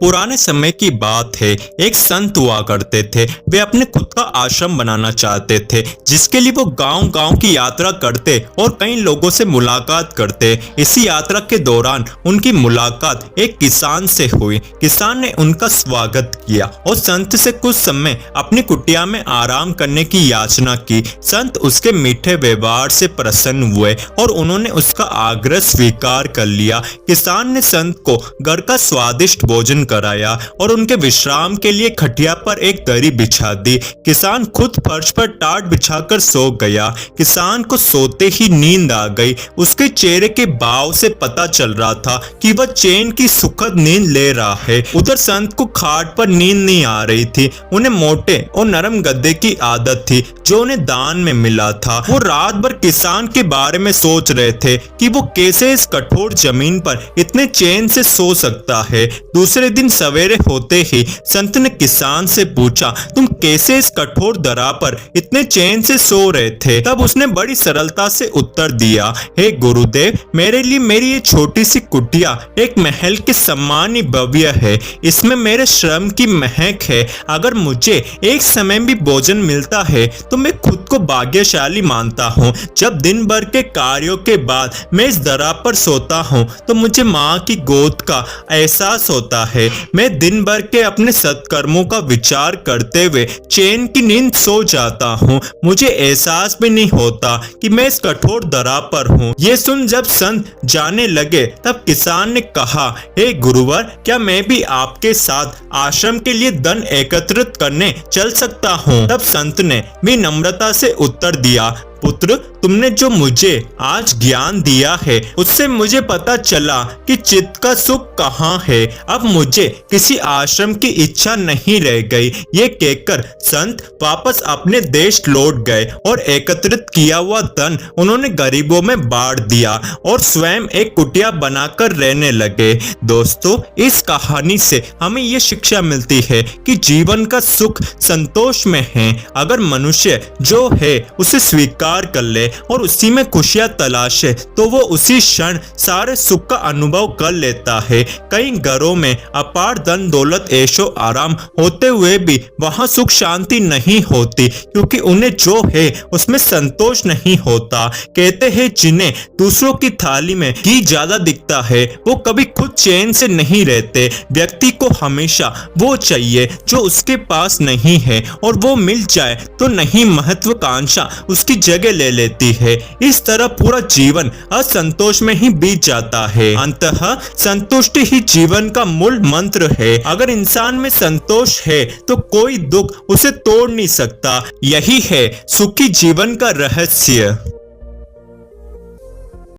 पुराने समय की बात है। एक संत हुआ करते थे। वे अपने खुद का आश्रम बनाना चाहते थे, जिसके लिए वो गांव गांव की यात्रा करते और कई लोगों से मुलाकात करते। इसी यात्रा के दौरान उनकी मुलाकात एक किसान से हुई। किसान ने उनका स्वागत किया और संत से कुछ समय अपनी कुटिया में आराम करने की याचना की। संत उसके मीठे व्यवहार से प्रसन्न हुए और उन्होंने उसका आग्रह स्वीकार कर लिया। किसान ने संत को घर का स्वादिष्ट भोजन कराया और उनके विश्राम के लिए खटिया पर एक दरी बिछा दी। किसान खुद फर्श पर टाट बिछाकर सो गया। किसान को सोते ही नींद आ गई। उसके चेहरे के भाव से पता चल रहा था कि वह चैन की सुखद नींद ले रहा है। उधर संत को खाट पर नींद नहीं आ रही थी। उन्हें मोटे और नरम गद्दे की आदत थी, जो उन्हें दान में मिला था। वो रात भर किसान के बारे में सोच रहे थे कि वो कैसे इस कठोर जमीन पर इतने चैन से सो सकता है। दूसरे दिन सवेरे होते ही संत ने किसान से पूछा, तुम कैसे इस कठोर दरा पर इतने चैन से सो रहे थे? तब उसने बड़ी सरलता से उत्तर दिया, हे गुरुदेव, मेरे लिए मेरी ये छोटी सी कुटिया एक महल के समान ही भव्य है। इसमें मेरे श्रम की महक है। अगर मुझे एक समय भी भोजन मिलता है तो मैं खुद को भाग्यशाली मानता हूँ। जब दिन भर के कार्यों के बाद मैं इस दरा पर सोता हूँ तो मुझे माँ की गोद का एहसास होता है। मैं दिन भर के अपने सत्कर्मों का विचार करते हुए चैन की नींद सो जाता हूँ। मुझे एहसास भी नहीं होता कि मैं इस कठोर दरा पर हूँ। ये सुन जब संत जाने लगे तब किसान ने कहा, हे गुरुवर, क्या मैं भी आपके साथ आश्रम के लिए धन एकत्रित करने चल सकता हूँ? तब संत ने भी नम्रता से उत्तर दिया, पुत्र, तुमने जो मुझे आज ज्ञान दिया है उससे मुझे पता चला कि चित्त का सुख कहाँ है। अब मुझे किसी आश्रम की इच्छा नहीं रह गई। ये कहकर संत वापस अपने देश लौट गए और एकत्रित किया हुआ धन उन्होंने गरीबों में बांट दिया और स्वयं एक कुटिया बनाकर रहने लगे। दोस्तों, इस कहानी से हमें ये शिक्षा मिलती है कि जीवन का सुख संतोष में है। अगर मनुष्य जो है उसे स्वीकार कर ले और उसी में खुशियां तलाशे तो वो उसी क्षण सारे सुख का अनुभव कर लेता है। कई घरों में अपार धन दौलत ऐशो आराम होते हुए भी वहां सुख शांति नहीं होती, क्योंकि उन्हें जो है उसमें संतोष नहीं होता। कहते हैं जिन्हें दूसरों की थाली में घी ज्यादा दिखता है वो कभी खुद चैन से नहीं रहते। व्यक्ति को हमेशा वो चाहिए जो उसके पास नहीं है, और वो मिल जाए तो नहीं महत्वाकांक्षा उसकी जगह ले लेती है। इस तरह पूरा जीवन असंतोष में ही बीत जाता है। अंततः संतुष्टि ही जीवन का मूल मंत्र है। अगर इंसान में संतोष है तो कोई दुख उसे तोड़ नहीं सकता। यही है सुखी जीवन का रहस्य।